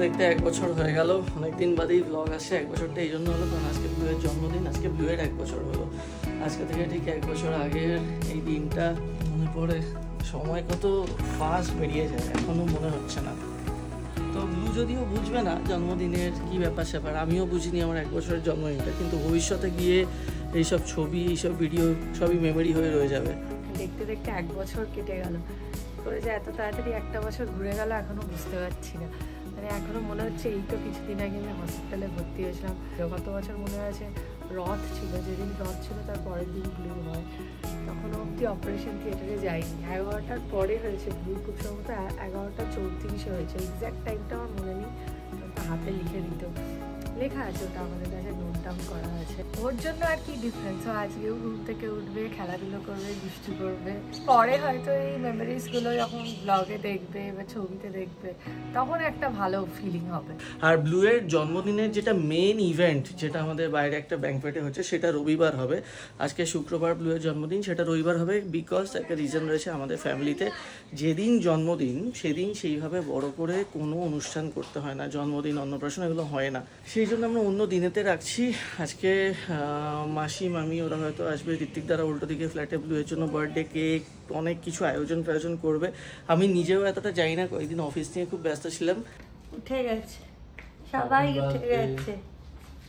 দেখতে 1 বছর হয়ে গেল। অনেকদিন বাদেই ব্লগ আসে। 1 বছরটা এই জন্য হলো কারণ আজকে ব্লুয়ের জন্মদিন, আজকে ব্লুয়ের 1 বছর হলো। আজকে থেকে ঠিক 1 বছর আগের এই দিনটা মনে পড়ে। সময় কত ফাস্ট বেরিয়ে যায়, এখনও মনে হচ্ছে না। তো ব্লু যদিও বুঝবে না জন্মদিনের কী ব্যাপার স্যাপার, আমিও বুঝিনি আমার 1 বছরের জন্মদিনটা, কিন্তু ভবিষ্যতে গিয়ে এইসব ছবি, এইসব ভিডিও সবই মেমোরি হয়ে রয়ে যাবে। দেখতে দেখতে 1 বছর কেটে গেল, করে যে এত তাড়াতাড়ি 1টা বছর ঘুরে গেল এখনো বুঝতে পারছি না। মানে এখনো মনে হচ্ছে এই তো কিছুদিন আগে আমি হসপিটালে ভর্তি হয়েছিলাম। গত বছর মনে আছে রথ ছিল, যেদিন রথ ছিল তার পরের দিন ব্লু হয়, তখন অবধি অপারেশন থিয়েটারে যাইনি। 11টার পরে হয়েছে ব্লু, খুব সম্ভবত 11:34 হয়েছে। এক্স্যাক্ট টাইমটা আমার মনে নেই, হাতে লিখে দিত, লেখা আছে ওটা আমাদের কাছে, নোট ডাউন করা আছে। ওর জন্য আর কি ডিফারেন্স, ও আজকেও ঘুম থেকে উঠবে, খেলাধুলো করবে, দুষ্টু করবে। পরে হয়তো এই মেমোরিজগুলো যখন ব্লগে দেখবে বা ছবিতে দেখবে তখন একটা ভালো ফিলিং হবে। আর ব্লুয়ের জন্মদিনের যেটা মেন ইভেন্ট, যেটা আমাদের বাইরে একটা ব্যাংকোয়েটে হচ্ছে, সেটা রবিবার হবে। আজকে শুক্রবার ব্লুয়ের জন্মদিন, সেটা রবিবার হবে। বিকজ একটা রিজন রয়েছে আমাদের ফ্যামিলিতে, যেদিন জন্মদিন সেদিন সেইভাবে বড় করে কোনো অনুষ্ঠান করতে হয় না, জন্মদিন, অন্নপ্রাশন এগুলো হয় না। সেই জন্য আমরা অন্য দিনেতে রাখছি। আজকে মাসি, মামি ওরা হয়তো আসবে, ঋত্বিক দ্বারা উল্টো দিকে ফ্ল্যাটে ব্লুয়ের জন্য বার্থডে কেক, অনেক কিছু আয়োজন করবে। আমি নিজেও এতটা যাই না, কয়েকদিন অফিস নিয়ে খুব ব্যস্ত ছিলাম। উঠে গেছে সবাই, উঠে গেছে।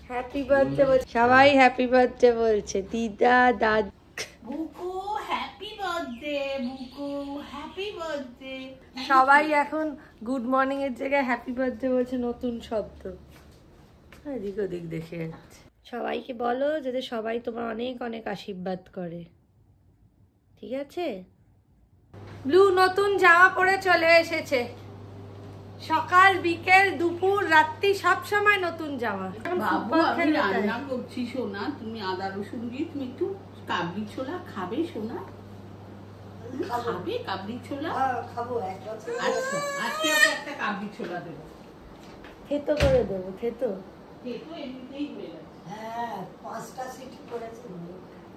হ্যাপি বার্থডে বলছে সবাই, হ্যাপি বার্থডে বলছে দিদা, দাদ, বুকু হ্যাপি বার্থডে, বুকু হ্যাপি বার্থডে। সবাই এখন গুড মর্নিং এর জায়গায় হ্যাপি বার্থডে বলছে, নতুন শব্দ। এদিক ওদিক দেখে যাচ্ছে। সবাইকে বলো যাতে সবাই তোমার অনেক অনেক আশীর্বাদ করে, ঠিক আছে? ব্লু নতুন জামা পরে চলে এসেছে, সকাল বিকেল দুপুর রাত্রি সব সময় নতুন জামা। বাবু আমি রান্না করছি সোনা, তুমি আদা রসুন দিয়ে তুমি একটু কাবলি ছোলা খাবে সোনা? খাবে কাবলি ছোলা? খাবো। আচ্ছা, আজকে ওকে একটা কাবলি ছোলা দেবো। থেতো করে দেবো, থেতো। এমনিতেই হয়ে যাচ্ছে। হ্যাঁ, 5টা সিটি করেছে।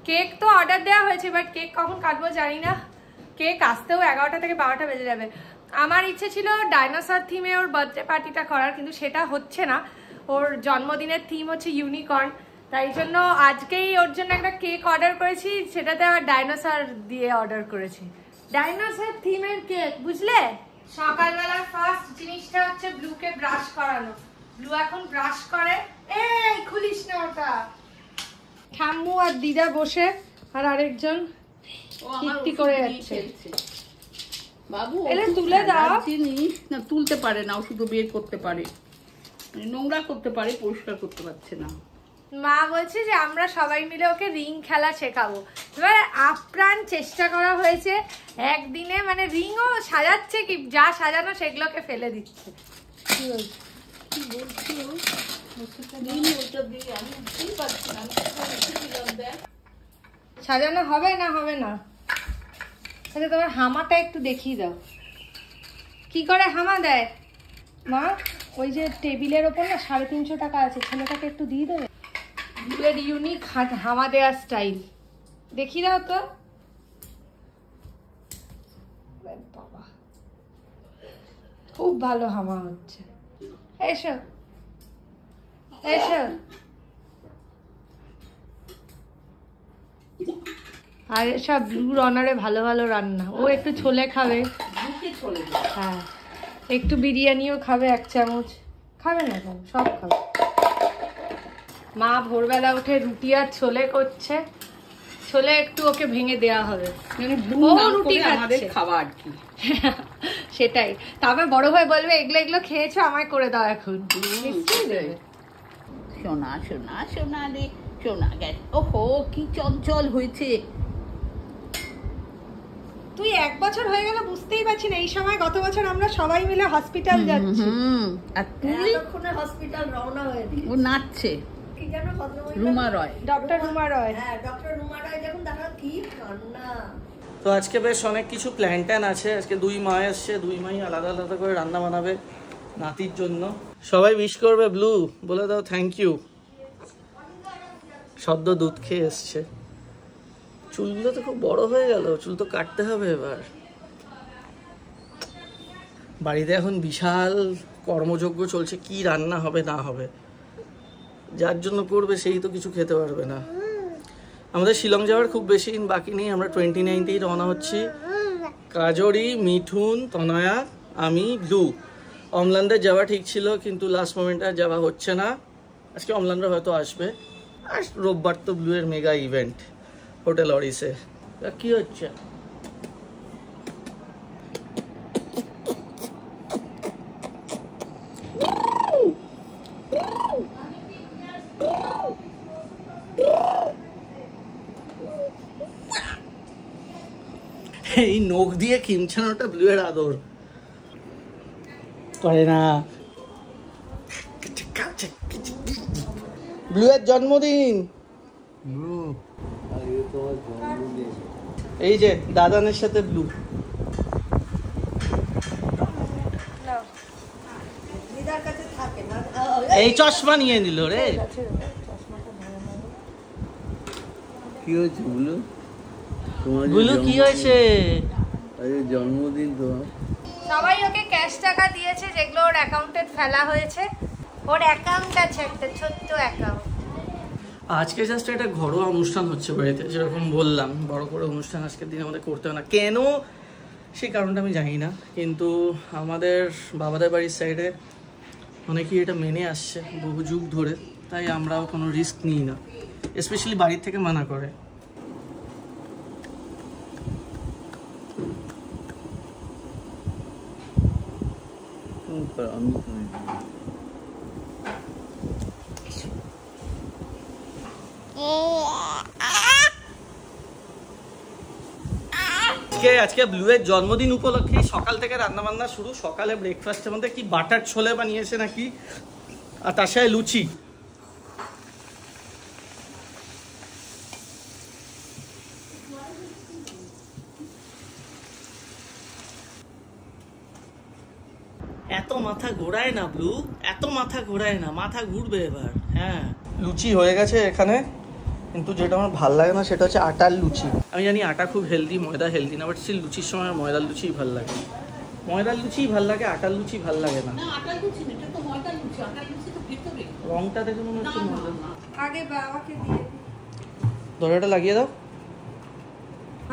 কেক তো অর্ডার দেওয়া হয়েছে, বাট কেক কখন কাটবো জানি না। কেক আসতেও 11টা থেকে 12টা বেজে যাবে। আমার ইচ্ছে ছিল ডাইনোসর থিমে ওর বার্থডে পার্টিটা করার, কিন্তু সেটা হচ্ছে না। ওর জন্মদিনের থিম হচ্ছে ইউনিকর্ন, তাই জন্য আজকেই ওর জন্য একটা কেক অর্ডার করেছি, সেটাতে আবার ডাইনোসর দিয়ে অর্ডার করেছি। ডাইনোসর থিমের কেক, বুঝলে? সকালবেলার ফার্স্ট জিনিসটা হচ্ছে ব্লুকে ব্রাশ করানো। ব্লু এখন ব্রাশ করে। এই খুলিস না ওটা। ঠাম্মু আর দিদা বসে, আর আরেকজন কীর্তি করে যাচ্ছে। বাবু এটা তুলে দাও। জিনিস না তুলতে পারে না, শুধু বের করতে পারে, নোংরা করতে পারে, পরিষ্কার করতে পারছে না। মা বলছে যে আমরা সবাই মিলে ওকে রিং খেলা শেখাবো। এবার আপ্রাণ চেষ্টা করা হয়েছে একদিনে, মানে রিংও সাজাচ্ছে, কি যা সাজানো সেগুলোকে ফেলে দিচ্ছে। সাজানো হবে না, হবে না। আচ্ছা, তোমার হামাটা একটু দেখিয়ে দাও, কি করে হামা দেয় মা? ওই যে টেবিলের ওপর না 350 টাকা আছে, ছেলেটাকে একটু দিয়ে দেবে। ব্লুয়ের ইউনিক হামা দেওয়ার স্টাইল দেখিয়ে দাও তো। বাবা, খুব ভালো হামা হচ্ছে। এসো এসো। আর সব ব্লুর অনারে ভালো ভালো রান্না। ও একটু ছোলে খাবে, হ্যাঁ, একটু বিরিয়ানিও খাবে, 1 চামচ খাবে না কেন, সব খাবে। মা ভোরবেলা উঠে রুটি আর ছোলে করছে, ছোলে একটু ওকে ভেঙে দেওয়া হবে, ও রুটি খাচ্ছে খাবার কি সেটাই। তারপর বড় ভাই বলবে এগুলো এগুলো খেয়েছো, আমায় করে দাও এখন। নিশ্চয়ই দেবে। সোনা সোনা সোনা রে সোনা গেছে। ওহো কি চঞ্চল হয়েছে। তুই 1 বছর হয়ে গেল বুঝতেই পারছি না। এই সময় গত বছর আমরা সবাই মিলে হসপিটাল যাচ্ছি, আর তুই হসপিটাল রওনা হয়ে ও নাচছে। রুমা রয়, ডক্টর রুমা রয়। হ্যাঁ, ডক্টর রুমা রয় দেখুন, দেখা কি কান্না। তো আজকে বেশ অনেক কিছু প্ল্যান ট্যান আছে। আজকে 2 মা এসছে, 2 মাই আলাদা আলাদা করে রান্না বানাবে নাতির জন্য। সবাই উইশ করবে ব্লু, বলে দাও থ্যাংক ইউ। সদ্য দুধ খেয়ে এসছে। চুলগুলো তো খুব বড় হয়ে গেল, চুল তো কাটতে হবে এবার। বাড়িতে এখন বিশাল কর্মযজ্ঞ চলছে, কি রান্না হবে না হবে, যার জন্য করবে সেই তো কিছু খেতে পারবে না। আমাদের শিলং যাওয়ার খুব বেশি দিন বাকি নেই, আমরা 29তেই রওনা হচ্ছি। কাজরি, মিঠুন, তনয়া, আমি, ব্লু। অমলানদের যাওয়া ঠিক ছিল কিন্তু লাস্ট মোমেন্টে আর যাওয়া হচ্ছে না। আজকে অমলানরা হয়তো আসবে, আর রোববার তো ব্লু এর মেগা ইভেন্ট হোটেল অরিসে। কি হচ্ছে? এই নখ দিয়ে খিমছানোটা ব্লু এর আদর করে না। ব্লু এর জন্মদিন, এই যে দাদানের সাথে ব্লু। দিদার কাছে থাকে না। এই চশমা নিয়ে নিল রে। কি হয়েছে বুলু? তোমার ব্লু কি হয়েছে? জন্মদিন তোমার। সবাই ওকে ক্যাশ টাকা দিয়েছে যেগুলো ওর অ্যাকাউন্টে ফেলা হয়েছে। ওর অ্যাকাউন্ট আছে একটা ছোট্ট অ্যাকাউন্ট। আজকে জাস্ট একটা ঘরোয়া অনুষ্ঠান হচ্ছে বাড়িতে, যেরকম বললাম বড় করে অনুষ্ঠান আজকের দিনে আমাদের করতে হয় না। কেন সেই কারণটা আমি জানি না, কিন্তু আমাদের বাবাদের বাড়ির সাইডে অনেকেই এটা মেনে আসছে বহু যুগ ধরে, তাই আমরাও কোনো রিস্ক নিই না, স্পেশালি বাড়ির থেকে মানা করে। আমি আজকে ব্লু এর জন্মদিন উপলক্ষে সকাল থেকে রান্না বান্না শুরু। সকালে ব্রেকফাস্টের মধ্যে কি বাটার ছোলে বানিয়েছে নাকি, আর তার সাথে লুচি। এত মাথা ঘোরায় না ব্লু, এত মাথা ঘোরায় না, মাথা ঘুরবে এবার। হ্যাঁ, লুচি হয়ে গেছে এখানে, কিন্তু যেটা আমার ভালো লাগে না সেটা হচ্ছে আটার লুচি। আমি জানি আটা খুব হেলদি, ময়দা হেলদি না, বাট স্টিল লুচির সময় ময়দার লুচিই ভালো লাগে। ময়দার লুচিই ভালো লাগে, আটার লুচি ভালো লাগে না। না আটার লুচি না, এটা তো ময়দার লুচি। আটার লুচি তো ভেতরে। রংটা দেখে মনে হচ্ছে ময়দা। আগে বাবাকে দিয়ে দরজাটা লাগিয়ে দাও।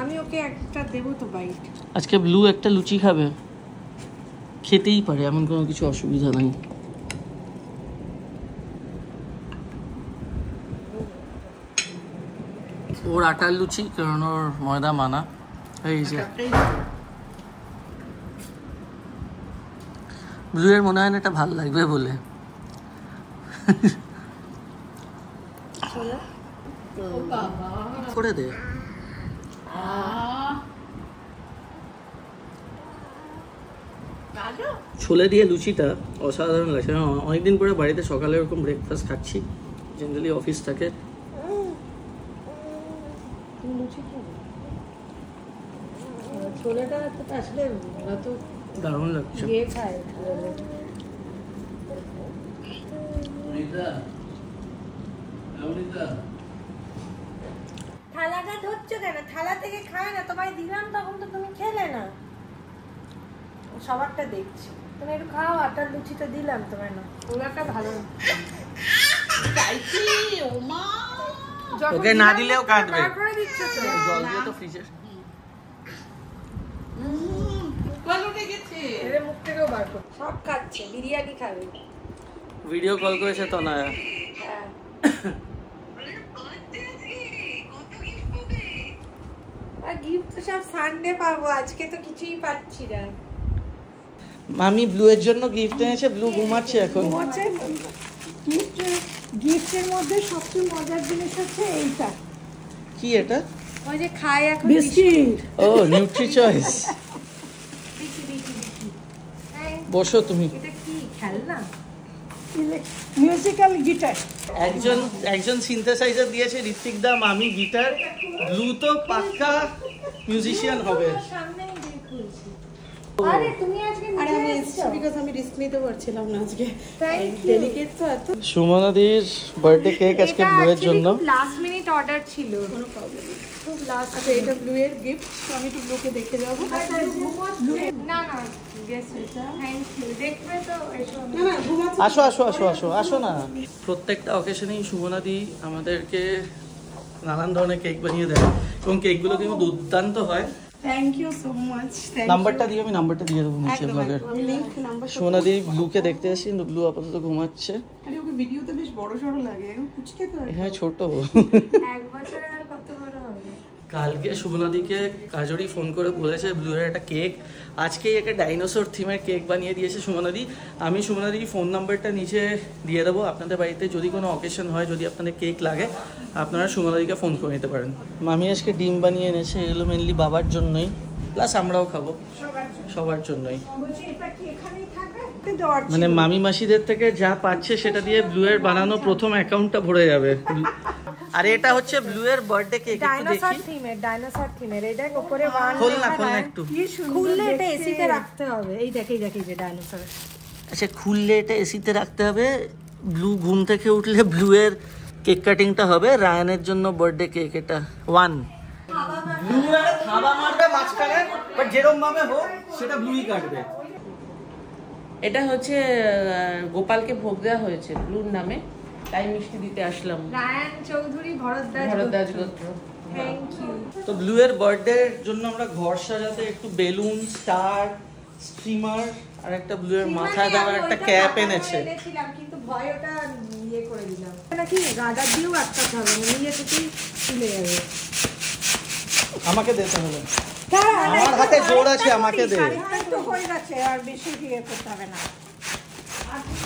আমি ওকে একটা দেবো তো বাইট। আজকে ব্লু একটা লুচি খাবে, খেতেই পারে, এমন কোনো কিছু অসুবিধা নাই। ওর আটার লুচি, কারণ ওর ময়দা মানা। এই যে ব্লু এর মনে হয় না এটা ভালো লাগবে বলে। ও বাবা। করে দে। ছোলে দিয়ে লুচিটা অসাধারণ লাগছে। অনেকদিন পরে বাড়িতে সকালে এরকম ব্রেকফাস্ট খাচ্ছি, জেনারেলি অফিস থাকে। ছোলেটা তো আসলে অত দারুণ লাগছে। ইয়ে খায়। থালাটা ধরছো কেন? থালা থেকে খায় না, তোমায় দিলাম তখন তো তুমি খেলে না। সবারটা দেখছি, তুমি একটু খাও। আটার লুচিটা দিলাম তোমায়, না ওলাটা ভালো না। চাইছি ওমা। ওকে না দিলেও কাটবে। তারপরে দিচ্ছ তো জল দিয়ে তো ফ্রিজে। কল উঠে গেছে। এর মুখ থেকেও বার কর। সব খাচ্ছে, বিরিয়ানি খাবে। ভিডিও কল করেছে তনয়া। হ্যাঁ, আর গিফট তো সব সানডে পাবো, আজকে তো কিছুই পাচ্ছি না। মামি ব্লু এর জন্য গিফট এনেছে, ব্লু ঘুমাচ্ছে এখন। গিফটের মধ্যে সবচেয়ে মজার জিনিস হচ্ছে এইটা। কি এটা? ওই যে খায় এখন বিস্কিট। ও, নিউট্রি চয়েস। বসো তুমি। এটা কি খেলনা? Musical guitar. একজন সিনথেসাইজার দিয়েছে ঋত্বিক দা, মামি গিটার, ব্লু তো পাক্কা মিউজিশিয়ান হবে। সামনেই দেখুছি। আরে তুমি আজকে আরে আমি নিয়ে এসছো? বিকজ আমি রিস্ক নিতে পারছিলাম না আজকে। Thank you. ডেলিকেট তো এত। সুমনাদির বার্থডে কেক আজকে ব্লু এর জন্য। লাস্ট মিনিট অর্ডার ছিল। কোনো প্রবলেম নেই। খুব লাস্ট। আচ্ছা এটা ব্লু এর গিফট, তো আমি একটু ব্লুকে দেখে যাবো। না না গেস থ্যাংক ইউ। দেখবে তো এসো। না না ঘুমাচ্ছে। আসো আসো আসো আসো আসো না। প্রত্যেকটা অকেশনেই শুভনাদি আমাদেরকে নানান ধরনের কেক বানিয়ে দেয় এবং কেকগুলো কিন্তু দুর্দান্ত হয়। Thank you so much. নাম্বারটা দিয়ে আমি নাম্বারটা দিয়ে দেবো নিচে ব্লগের। আমি লিংক নাম্বার শুভনাদি ব্লুকে দেখতে আসি, কিন্তু ব্লু আপাতত ঘুমাচ্ছে। আরে ওকে ভিডিওতে বেশ বড় সড় লাগে, এখন কুচকে তো। হ্যাঁ ছোট। 1 বছরে আর কত বড় হবে? কালকে শুভনাদিকে কাজরি ফোন করে বলেছে ব্লু এর একটা কেক, আজকেই একটা ডাইনোসর থিমের কেক বানিয়ে দিয়েছে শুভনাদি। আমি শুভনাদির ফোন নাম্বারটা নিচে দিয়ে দেবো, আপনাদের বাড়িতে যদি কোনো অকেশন হয়, যদি আপনাদের কেক লাগে, আপনারা শুভনাদিকে ফোন করে নিতে পারেন। মামি আজকে ডিম বানিয়ে এনেছে, এগুলো মেনলি বাবার জন্যই, প্লাস আমরাও খাবো, সবার জন্যই। মানে মামি মাসিদের থেকে যা পাচ্ছে সেটা দিয়ে ব্লু এর বানানো প্রথম অ্যাকাউন্টটা ভরে যাবে। আর এটা হচ্ছে ব্লু এর বার্থডে কেক, একটু ডাইনোসর দেখি। থিমের এই দেখ উপরে ওয়ান খোল না খোল না একটু। খুললে এটা এসিতে রাখতে হবে। এই দেখি যে ডাইনোসর। আচ্ছা খুললে এটা এসিতে রাখতে হবে। ব্লু ঘুম থেকে উঠলে ব্লু এর কেক কাটিংটা হবে, রায়ানের জন্য বার্থডে কেক এটা 1। ব্লু এর থাবা মারবে মাঝখানে, বাট যেরকম ভাবে হোক সেটা ব্লুই কাটবে। এটা হচ্ছে গোপালকে ভোগ দেওয়া হয়েছে ব্লুর নামে, তাই মিষ্টি দিতে আসলাম। রায়ান চৌধুরী ভরদ্বাজ গোত্র। Thank you. তো ব্লু এর বার্থডে এর জন্য আমরা ঘর সাজাতে একটু বেলুন, স্টার, স্ট্রিমার আর একটা ব্লু এর মাথায় দেওয়ার একটা ক্যাপ এনেছে। কিন্তু ভয় ওটা ইয়ে করে দিলাম। নাকি গাদা দিয়েও আটকাতে হবে, নিয়ে থেকেই তুলে যাবে। আমাকে দিতে হবে, আমার হাতে জোর আছে, আমাকে দে। তো হয়ে গেছে, আর বেশি দিয়ে করতে হবে না।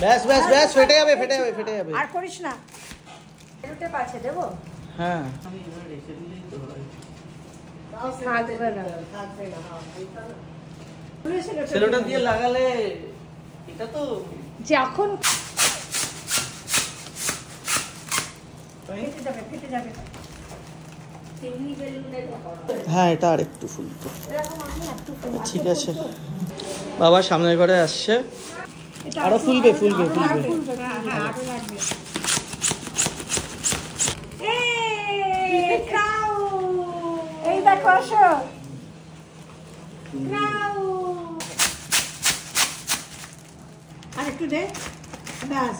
ব্যাস ব্যাস ব্যাস, ফেটে যাবে ফেটে যাবে ফেটে যাবে। আর করিস না। এরুতে পাচ্ছে দেবো? হ্যাঁ থাকবে না। সেলোটা দিয়ে লাগালে এটা তো যখন ফেটে যাবে। হ্যাঁ এটা আর একটু ফুলতো, ঠিক আছে। বাবা সামনের ঘরে আসছে, আরো ফুলবে ফুলবে ফুলবে। এই দেখো আসো। আর একটু দে, ব্যাস।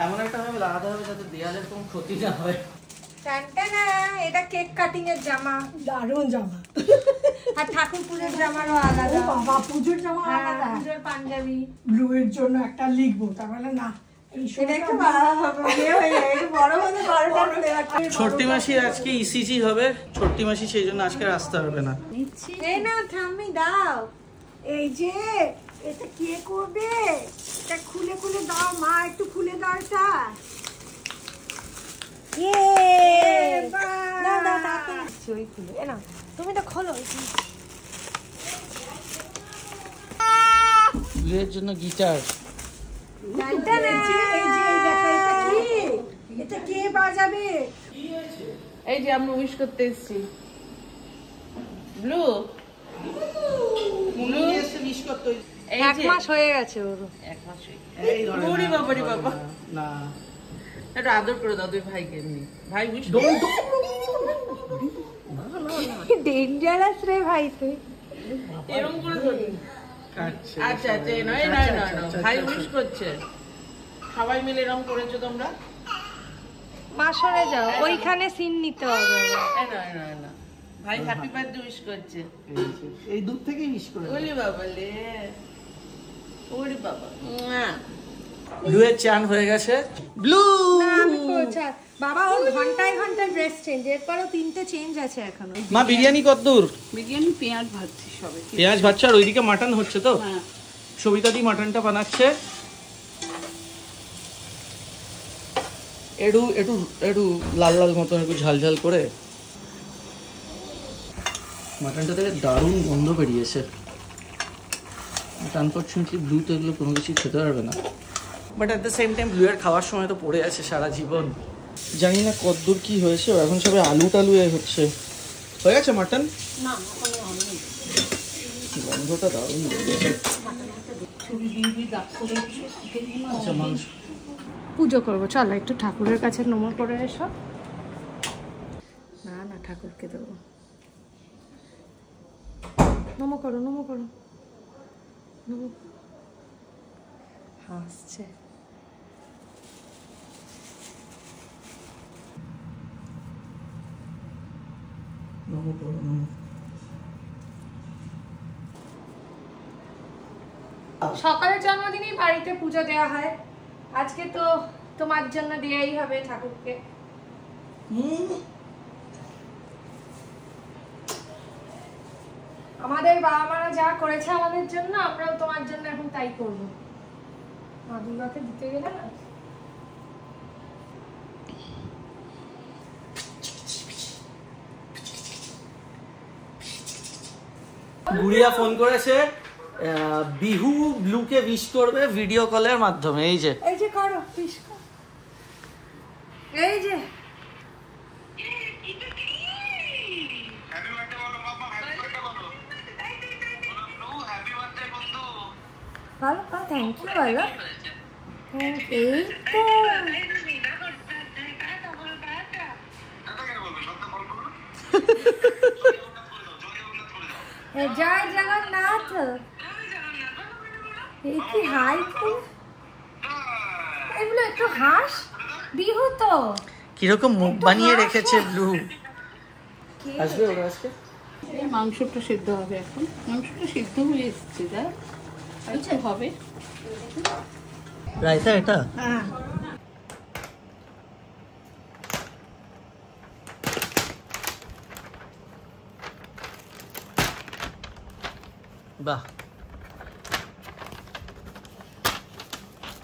এমন একটা ভাবে লাগাতে হবে যাতে দেয়ালের কোনো ক্ষতি না হয়। টানটানা, এটা কেক কাটিং এর জামা। দারুণ জামা। আর ঠাকুর পুজোর জামারও আলাদা। ও বাবা, পুজোর জামা হ্যাঁ, আলাদা। পুজোর পাঞ্জাবি। ব্লু এর জন্য একটা লিখবো, তারপরে না এটা একটু বড় হলে ছোট্টি মাসির আজকে ইসিজি হবে, ছোট্টি মাসি সেই জন্য আজকে আসতে পারবে না। এই না ঠাম্মি দাও। এই যে এটা কে করবে, এটা খুলে খুলে দাও মা, একটু খুলে দাও এটা। দাও দাও তাড়াতাড়ি। ওই খুলে এ না, তুমি তো খোলো। ব্লুয়ের জন্য গিটার। এটা কে বাজাবে? এই যে আমরা উইশ করতে এসেছি। ব্লু এই 1 মাস হয়ে গেছে ওর। 1 মাস ওরে বাবা রে বাবা, না একটু আদর করে দাও দুই ভাইকে। এমনি ভাই উইশ ডেঞ্জারাস রে ভাই তুই। এরকম করে ধরি। আচ্ছা আচ্ছা, এই নয় নয় নয় নয়, ভাই উইশ করছে। সবাই মিলে এরকম করেছো তোমরা? মা সরে যাও, ওইখানে সিন নিতে হবে। এই নয় নয় না, ভাই হ্যাপি বার্থডে উইশ করছে। এই দূর থেকে মিস করে। ওরে বাবা লে, ওরে বাবা। ব্লুয়ের চান হয়ে গেছে। ব্লু বাবা ওর ঘন্টায় ঘন্টায় ড্রেস চেঞ্জ, এরপরও 3টে চেঞ্জ আছে এখনো। মা বিরিয়ানি কতদূর? বিরিয়ানি পেঁয়াজ ভাজছি সবে। পেঁয়াজ ভাজছে, আর ওইদিকে মাটন হচ্ছে তো। হ্যাঁ, সবিতা দি মাটনটা বানাচ্ছে। একটু একটু একটু লাল লাল মতো একটু ঝাল ঝাল করে। মাটনটা থেকে দারুণ গন্ধ বেরিয়েছে। আনফর্চুনেটলি ব্লু তো এগুলো কোনো কিছু খেতে পারবে না, but at the same time blue এর খাওয়ার সময় তো পড়ে আছে সারা জীবন। জানি না কতদূর কি হয়েছে, এখন সবে আলু টালু হচ্ছে। হয়ে গেছে মাটন? গন্ধটা দারুণ বেরিয়েছে। আচ্ছা মাংস পুজো করবো, চলো একটু ঠাকুরের কাছে নমো করে এসো। না না ঠাকুরকে দেবো। নমো করো, নমো করো, নমো। হাসছে। সকালের জন্মদিনেই বাড়িতে পুজো দেওয়া হয়, আজকে তো তোমার জন্য দেয়াই হবে ঠাকুরকে। আমাদের বাবা মারা যা করেছে আমাদের জন্য, আমরাও তোমার জন্য এখন তাই করবো। মা দুর্গাকে দিতে গেলে না, গুড়িয়া ফোন করেছে, বিহু ব্লুকে উইশ করবে ভিডিও কলের মাধ্যমে। এই যে করো, এই যে ভালো, থ্যাংক ইউ বলো। এই তো জয় জগন্নাথ। এই কি হাই, এগুলো একটু হাস। বিহু তো কিরকম মুখ বানিয়ে রেখেছে ব্লু। আসবে ওরা আজকে। এই মাংসটা সিদ্ধ হবে এখন, মাংসটা সিদ্ধ হয়ে এসছে, দেখ আচ্ছা হবে। রায়তা এটা বাহ।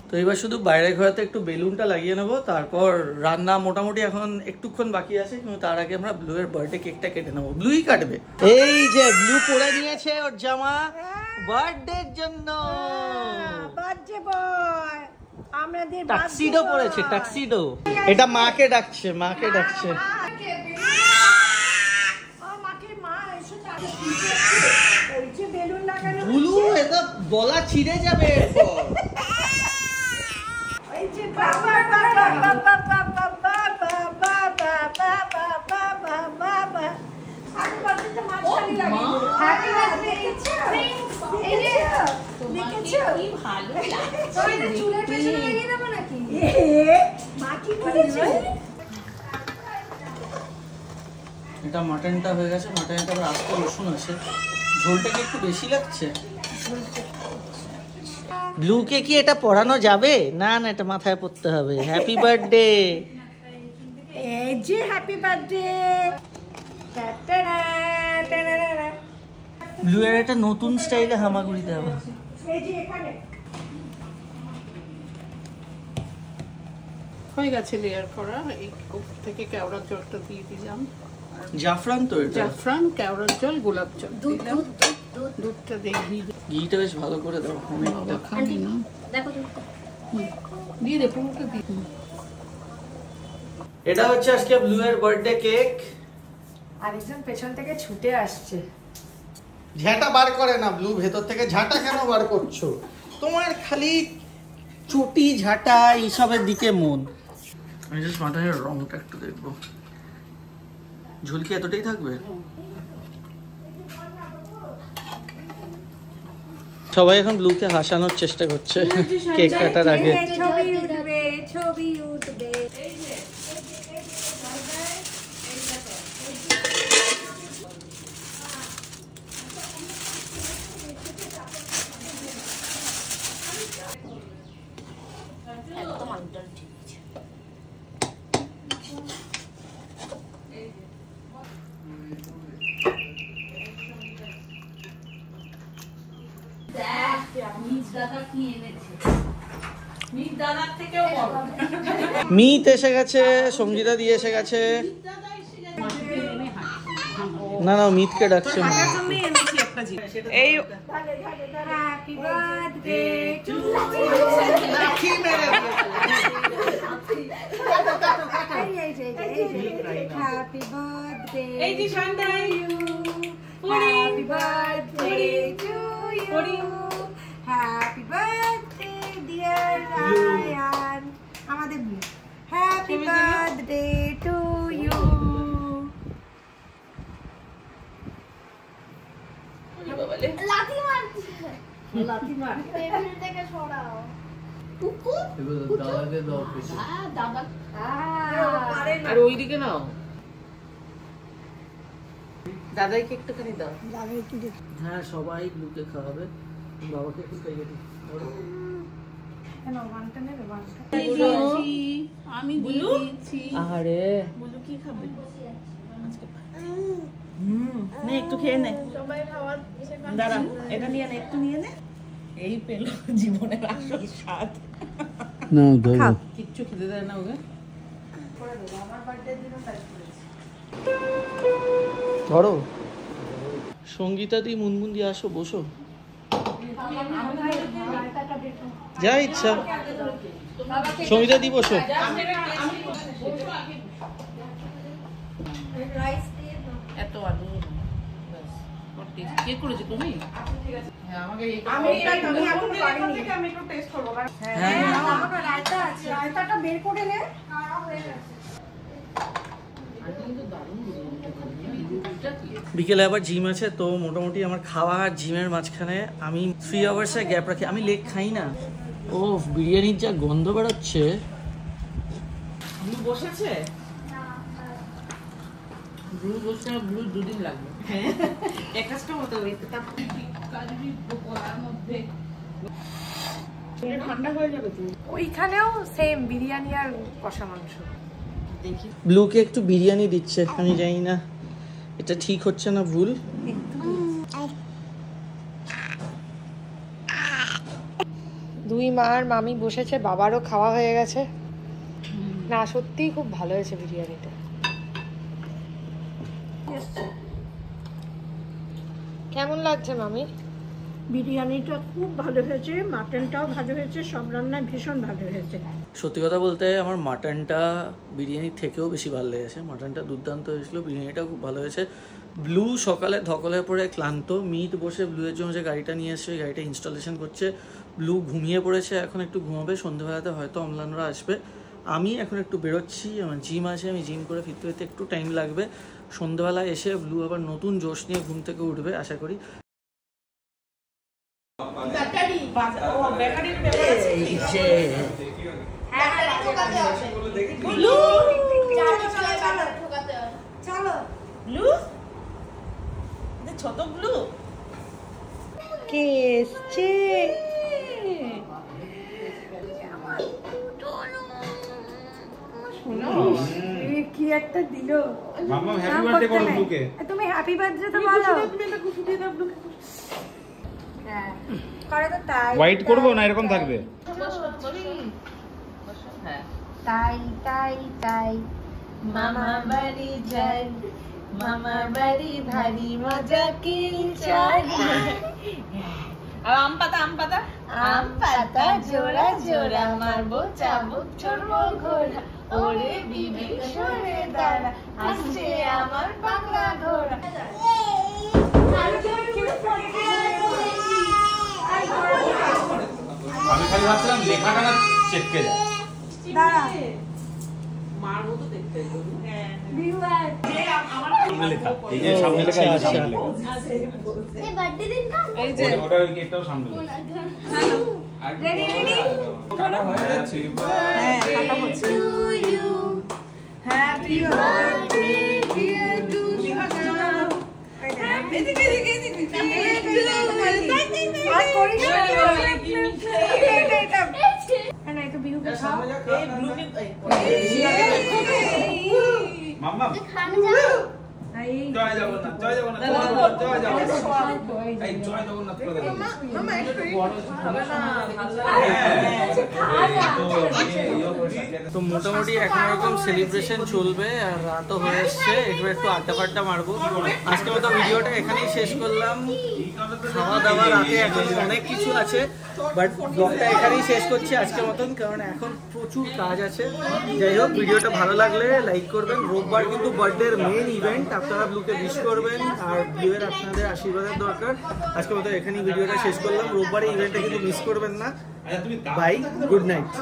তো এবার শুধু বাইরে ঘোরাতে একটু বেলুনটা লাগিয়ে নেবো, তারপর রান্না মোটামুটি এখন একটুক্ষণ বাকি আছে, কিন্তু তার আগে আমরা ব্লু এর বার্থডে কেকটা কেটে নেবো। ব্লুই কাটবে। এই যে ব্লু পরে নিয়েছে ওর জামা বার্থডের জন্য। বার্থডে বয় আমাদের টাক্সিডো পরেছে, টাক্সিডো। এটা মাকে ডাকছে, মাকে ডাকছে। ব্লু এটা গলা ছিঁড়ে যাবে এরপর। এটা মাটনটা হয়ে গেছে, মাটনটা আবার আস্তে রসুন আছে। ঝোলটা কি একটু বেশি লাগছে? ব্লুকে কি এটা পরানো যাবে? না না, এটা মাথায় পড়তে হবে। Happy birthday. এই যে হ্যাপি বার্থডে। ব্লু এর একটা নতুন স্টাইলে হামাগুড়ি দেওয়া। এই যে এখানে হয়ে গেছে লেয়ার করা। এই থেকে কেওড়ার জলটা দিয়ে দিলাম। জাফরান তো এটা। জাফরান, কেওড়ার জল, গোলাপ জল দিলাম। দুধটা দিয়ে ঘিটা বেশ ভালো করে দাও। বাবা খাবি না, দিয়ে দে পুরোটা দিয়ে। এটা হচ্ছে আজকে ব্লু এর বার্থডে কেক। আরেকজন পেছন থেকে ছুটে আসছে। ঝাঁটা বার করে না ব্লু, ভেতর থেকে ঝাঁটা কেন বার করছো? তোমার খালি চুটি ঝাঁটা এইসবের দিকে মন। আমি জাস্ট মাথায় রংটা একটু দেখবো। ঝুলকি এতটাই থাকবে? সবাই এখন ব্লুকে হাসানোর চেষ্টা করছে কেক কাটার আগে। ছবি উঠবে, ছবি উঠবে। মিত এসে গেছে, সঙ্গীতা দিয়ে এসে গেছে। না না, মিতকে ডাকছে। এই happy birthday to happy birthday. এই যে সন্ধ্যায় happy birthday to you. Happy birthday dear Ryan. আমাদের হ্যাপি বার্থডে টু ইউ। এবার দাদাকে দাও পেছনে। দাদা আর ওইদিকে নাও, দাদাইকে একটুখানি দাও। হ্যাঁ সবাই ব্লুকে খাওয়াবে, বাবাকে একটু খাইয়ে দিই। ধরো। আমি দিয়েছি। আরে বুলু কি খাবে? নে একটু খেয়ে নে। দাঁড়া, এটা নিয়ে নে, একটু নিয়ে নে। এই পেল জীবনের আসল স্বাদ। না ধরো। কিচ্ছু খেতে দেয় না ওকে। ধরো সঙ্গীতা দি, মুনমুন দিয়ে আসো, বসো, যা ইচ্ছা। সঙ্গীতা দি বসো। এত আলু ব্যাস। কে করেছে তুমি? হ্যাঁ, আমাকে এই আমি এখন পারিনি। আমি একটু টেস্ট করবো। হ্যাঁ আমার রায়তা আছে, রায়তাটা বের করে নে। বিকেলে আবার জিম আছে, তো মোটামুটি আমার খাওয়া আর জিমের মাঝখানে আমি 3 আওয়ার্সের গ্যাপ রাখি। আমি লেগ খাই না। ও বিরিয়ানির যা গন্ধ বেরোচ্ছে। ব্লু বসেছে? ব্লু বসে ব্লু 2 দিন লাগবে। হ্যাঁ, এক কাজটা মতো হইতে তা কাজবি কলার মধ্যে ঠান্ডা হয়ে যাবে তুমি। ওইখানেও সেম বিরিয়ানি আর কষা মাংস। দেখি ব্লুকে একটু বিরিয়ানি দিচ্ছে, আমি জানি না এটা ঠিক হচ্ছে না ভুল। দুই মা আর মামি বসেছে, বাবারও খাওয়া হয়ে গেছে। না সত্যিই খুব ভালো হয়েছে বিরিয়ানিটা। কেমন লাগছে মামি? বিরিয়ানিটা খুব ভালো হয়েছে, মাটনটাও ভালো হয়েছে, সব রান্নায় ভীষণ ভালো হয়েছে। সত্যি কথা বলতে আমার মাটনটা বিরিয়ানির থেকেও বেশি ভালো লেগেছে। মাটনটা দুর্দান্ত হয়েছিল, বিরিয়ানিটা খুব ভালো হয়েছে। ব্লু সকালে ধকলের পরে ক্লান্ত, মিট বসে ব্লুয়ের জন্য যে গাড়িটা নিয়ে এসছে ওই গাড়িটা ইনস্টলেশন করছে। ব্লু ঘুমিয়ে পড়েছে, এখন একটু ঘুমাবে, সন্ধ্যেবেলাতে হয়তো অম্লানরা আসবে। আমি এখন একটু বেরোচ্ছি, আমার জিম আছে, আমি জিম করে ফিরতে ফিরতে একটু টাইম লাগবে। সন্ধ্যেবেলায় এসে ব্লু আবার নতুন জোশ নিয়ে ঘুম থেকে উঠবে আশা করি। বেকারির ব্যাপার আছে কি? বুলু চলো ব্লু, ছোট ব্লু কে এসছে? কি একটা দিল। মাম্মা হ্যাপি বার্থডে করো ব্লুকে। তুমি হ্যাপি বার্থডে তো বলো। হ্যাঁ করে তো তাই। হোয়াইট করবো না এরকম থাকবে? তাই তাই তাই মামা বাড়ি যাই, মামা বাড়ি ভারী মজা কি চাই। আর আম পাতা, আম পাতা, আম পাতা জোড়া জোড়া মারবো চাবুক চড়বো ঘোড়া, ওরে বিবি সরে দাঁড়া আসছে আমার পাগলা ঘোড়া। আমি খালি ভাবছিলাম লেখাটা না চেপকে যায়। দাঁড়া মার মতো দেখতে। ভিউয়ার সামনে লেখা, এই যে সামনে লেখা, এই যে সামনে লেখা। এই যে ওটা ওই গেটটাও সামনে লেখা। রেডি রেডি হ্যাঁ কাটা হচ্ছে। হ্যাপি বার্থডে ডিয়ার টু এদিকে এদিকে এদিকে আর করিস না না একটু বিহু খাও। এই ব্লু কে মাম্মা এই জয় জগন্নাথ, জয় জগন্নাথ, জয় জগন্নাথ, এই জয় জগন্নাথ করে দেন। মামা একটু হবে না তো মোটামুটি একরকম সেলিব্রেশন চলবে আর রাতও হয়ে এসছে, একটু আড্ডা ফাড্ডা মারবো। আজকের মতো ভিডিওটা এখানেই শেষ করলাম। খাওয়া দাওয়া রাতে এখন অনেক কিছু আছে, বাট ব্লগটা এখানেই শেষ করছি আজকের মতন, কারণ এখন প্রচুর কাজ আছে। যাই হোক, ভিডিওটা ভালো লাগলে লাইক করবেন। রোববার কিন্তু বার্থডের মেন ইভেন্ট, আপনারা ব্লুকে উইশ করবেন আর ব্লুয়ের আপনাদের আশীর্বাদের দরকার। আজকের মতো এখানেই ভিডিওটা শেষ করলাম। রোববারের ইভেন্টটা কিন্তু মিস করবেন না। Bye, good night.